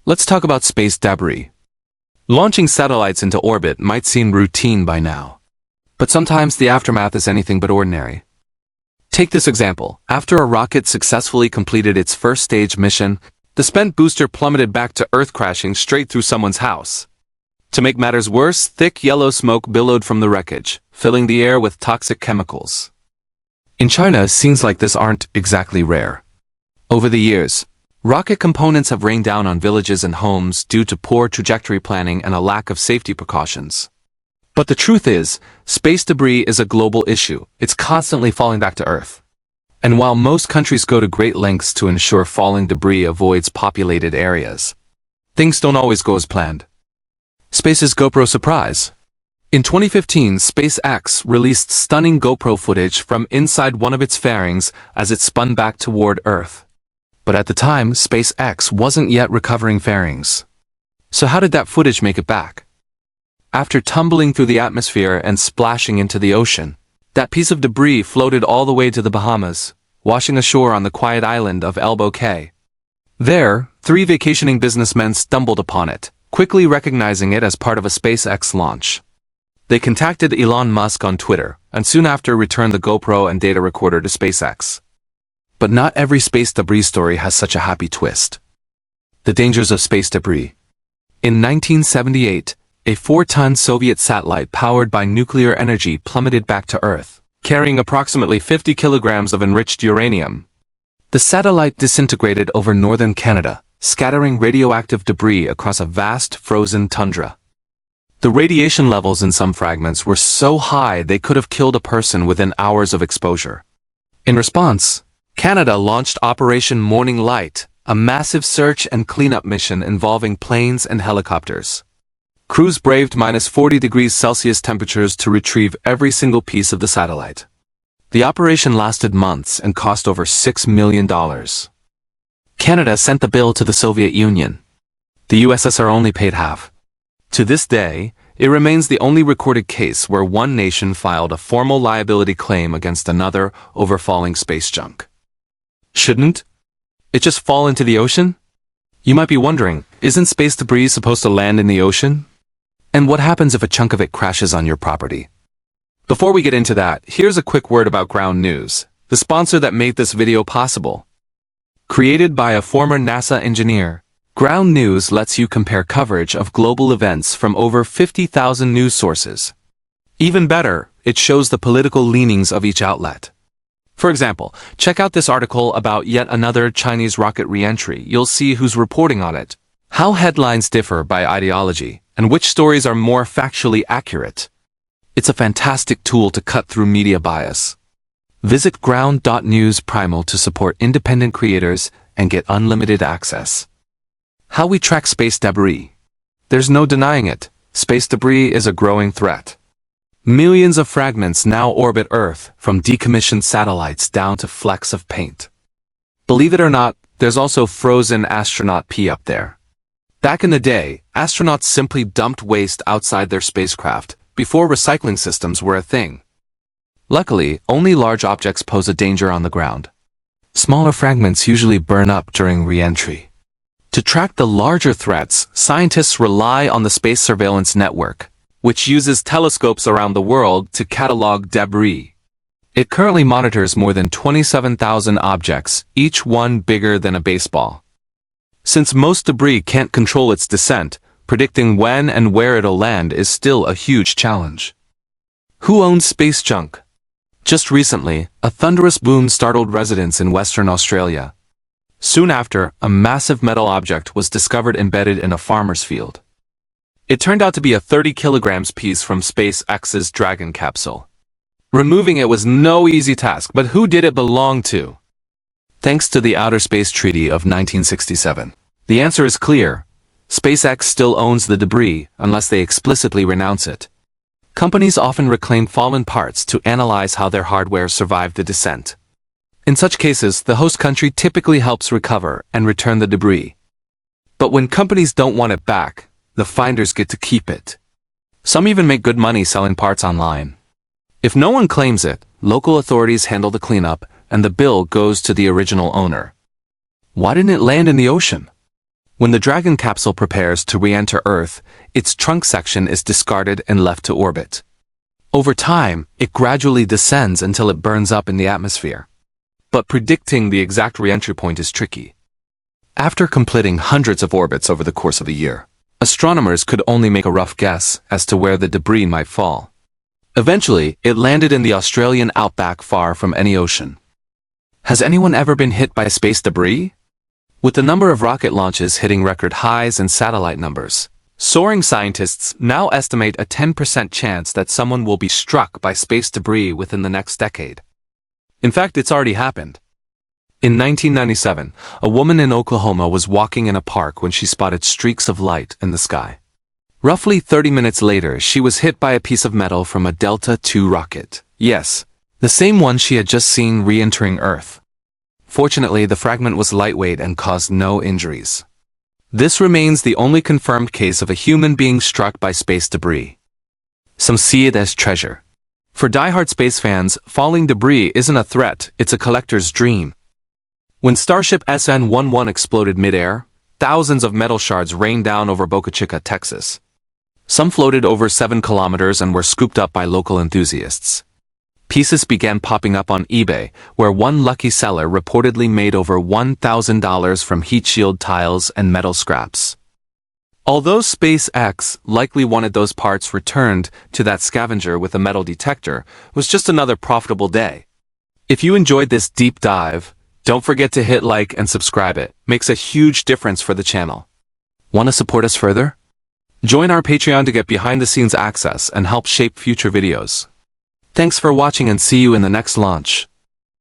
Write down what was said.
Let's talk about space debris. Launching satellites into orbit might seem routine by now, but sometimes the aftermath is anything but ordinary. Take this example. After a rocket successfully completed its first stage mission, the spent booster plummeted back to Earth, crashing straight through someone's house. To make matters worse, thick yellow smoke billowed from the wreckage, filling the air with toxic chemicals. In China, scenes like this aren't exactly rare. Over the years, rocket components have rained down on villages and homes due to poor trajectory planning and a lack of safety precautions. But the truth is, space debris is a global issue. It's constantly falling back to Earth. And while most countries go to great lengths to ensure falling debris avoids populated areas, things don't always go as planned. Space's GoPro surprise. In 2015, SpaceX released stunning GoPro footage from inside one of its fairings as it spun back toward Earth. But at the time, SpaceX wasn't yet recovering fairings. So how did that footage make it back? After tumbling through the atmosphere and splashing into the ocean, that piece of debris floated all the way to the Bahamas, washing ashore on the quiet island of Elbow Cay. There, 3 vacationing businessmen stumbled upon it, quickly recognizing it as part of a SpaceX launch. They contacted Elon Musk on Twitter, and soon after returned the GoPro and data recorder to SpaceX. But not every space debris story has such a happy twist. The dangers of space debris. In 1978, a 4-ton Soviet satellite powered by nuclear energy plummeted back to Earth, carrying approximately 50 kilograms of enriched uranium. The satellite disintegrated over northern Canada, scattering radioactive debris across a vast frozen tundra. The radiation levels in some fragments were so high they could have killed a person within hours of exposure. In response, Canada launched Operation Morning Light, a massive search and cleanup mission involving planes and helicopters. Crews braved -40°C temperatures to retrieve every single piece of the satellite. The operation lasted months and cost over $6 million. Canada sent the bill to the Soviet Union. The USSR only paid half. To this day, it remains the only recorded case where one nation filed a formal liability claim against another over falling space junk. Shouldn't it just fall into the ocean? You might be wondering, isn't space debris supposed to land in the ocean? And what happens if a chunk of it crashes on your property? Before we get into that, here's a quick word about Ground News, the sponsor that made this video possible. Created by a former NASA engineer, Ground News lets you compare coverage of global events from over 50,000 news sources. Even better, it shows the political leanings of each outlet. For example, check out this article about yet another Chinese rocket re-entry. You'll see who's reporting on it, how headlines differ by ideology, and which stories are more factually accurate. It's a fantastic tool to cut through media bias. Visit ground.news Primal to support independent creators and get unlimited access. How we track space debris. There's no denying it, space debris is a growing threat. Millions of fragments now orbit Earth, from decommissioned satellites down to flecks of paint. Believe it or not, there's also frozen astronaut pee up there. Back in the day, astronauts simply dumped waste outside their spacecraft, before recycling systems were a thing. Luckily, only large objects pose a danger on the ground. Smaller fragments usually burn up during re-entry. To track the larger threats, scientists rely on the Space Surveillance Network, which uses telescopes around the world to catalog debris. It currently monitors more than 27,000 objects, each one bigger than a baseball. Since most debris can't control its descent, predicting when and where it'll land is still a huge challenge. Who owns space junk? Just recently, a thunderous boom startled residents in Western Australia. Soon after, a massive metal object was discovered embedded in a farmer's field. It turned out to be a 30 kilograms piece from SpaceX's Dragon capsule. Removing it was no easy task, but who did it belong to? Thanks to the Outer Space Treaty of 1967. The answer is clear. SpaceX still owns the debris, unless they explicitly renounce it. Companies often reclaim fallen parts to analyze how their hardware survived the descent. In such cases, the host country typically helps recover and return the debris. But when companies don't want it back, the finders get to keep it. Some even make good money selling parts online. If no one claims it, local authorities handle the cleanup, and the bill goes to the original owner. Why didn't it land in the ocean? When the Dragon capsule prepares to re-enter Earth, its trunk section is discarded and left to orbit. Over time, it gradually descends until it burns up in the atmosphere. But predicting the exact re-entry point is tricky. After completing hundreds of orbits over the course of a year, astronomers could only make a rough guess as to where the debris might fall. Eventually, it landed in the Australian outback far from any ocean. Has anyone ever been hit by space debris? With the number of rocket launches hitting record highs and satellite numbers, soaring scientists now estimate a 10% chance that someone will be struck by space debris within the next decade. In fact, it's already happened. In 1997, a woman in Oklahoma was walking in a park when she spotted streaks of light in the sky. Roughly 30 minutes later, she was hit by a piece of metal from a Delta II rocket. Yes, the same one she had just seen re-entering Earth. Fortunately, the fragment was lightweight and caused no injuries. This remains the only confirmed case of a human being struck by space debris. Some see it as treasure. For die-hard space fans, falling debris isn't a threat, it's a collector's dream. When Starship SN-11 exploded mid-air, thousands of metal shards rained down over Boca Chica, Texas. Some floated over 7 kilometers and were scooped up by local enthusiasts. Pieces began popping up on eBay, where one lucky seller reportedly made over $1,000 from heat shield tiles and metal scraps. Although SpaceX likely wanted those parts returned to that scavenger with a metal detector, was just another profitable day. If you enjoyed this deep dive, don't forget to hit like and subscribe. It makes a huge difference for the channel. Want to support us further? Join our Patreon to get behind-the-scenes access and help shape future videos. Thanks for watching and see you in the next launch.